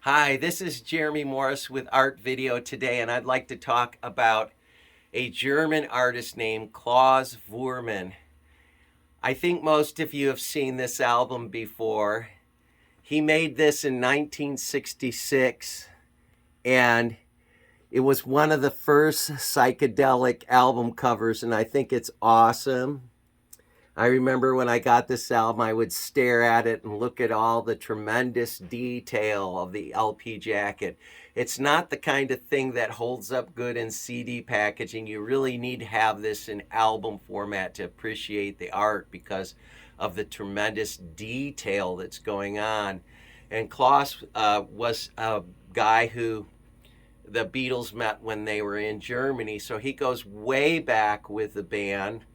Hi, this is Jeremy Morris with Art Video today, and I'd like to talk about a German artist named Klaus Voormann. I think most of you have seen this album before. He made this in 1966, and it was one of the first psychedelic album covers, and I think it's awesome. I remember when I got this album, I would stare at it and look at all the tremendous detail of the LP jacket. It's not the kind of thing that holds up good in CD packaging. You really need to have this in album format to appreciate the art because of the tremendous detail that's going on. And Klaus was a guy who the Beatles met when they were in Germany, so he goes way back with the band.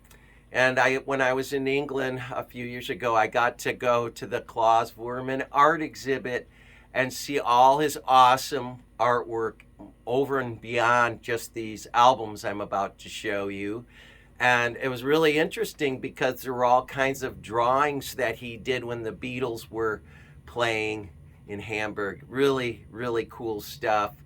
And when I was in England a few years ago, I got to go to the Klaus Voormann art exhibit and see all his awesome artwork over and beyond just these albums I'm about to show you. And it was really interesting because there were all kinds of drawings that he did when the Beatles were playing in Hamburg. Really, really cool stuff.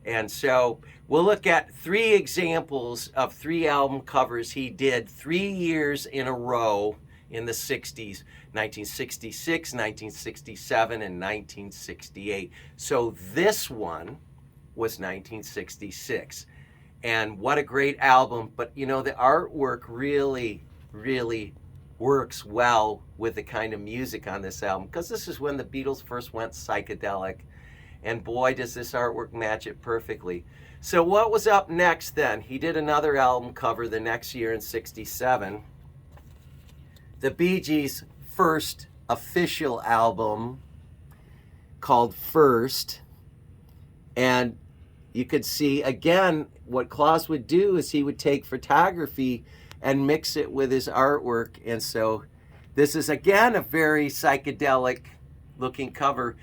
And so we'll look at three examples of three album covers he did 3 years in a row in the 60s, 1966, 1967, and 1968. So this one was 1966. And what a great album. But you know, the artwork really, really works well with the kind of music on this album, because this is when the Beatles first went psychedelic. And boy, does this artwork match it perfectly. So what was up next then? He did another album cover the next year in 67. The Bee Gees' first official album called First. And you could see, again, what Klaus would do is he would take photography and mix it with his artwork. And so this is, again, a very psychedelic looking cover.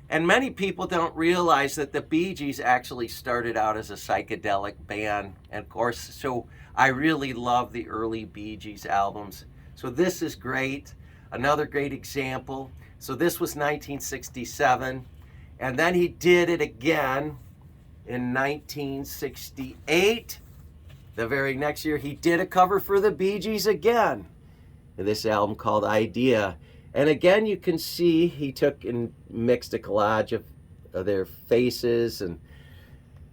And many people don't realize that the Bee Gees actually started out as a psychedelic band. And of course, so I really love the early Bee Gees albums. So this is great. Another great example. So this was 1967. And then he did it again in 1968. The very next year, he did a cover for the Bee Gees again. This album called Idea. And again, you can see he took and mixed a collage of their faces, and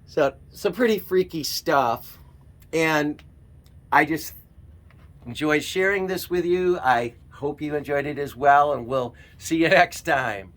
so some pretty freaky stuff. And I just enjoyed sharing this with you. I hope you enjoyed it as well, and we'll see you next time.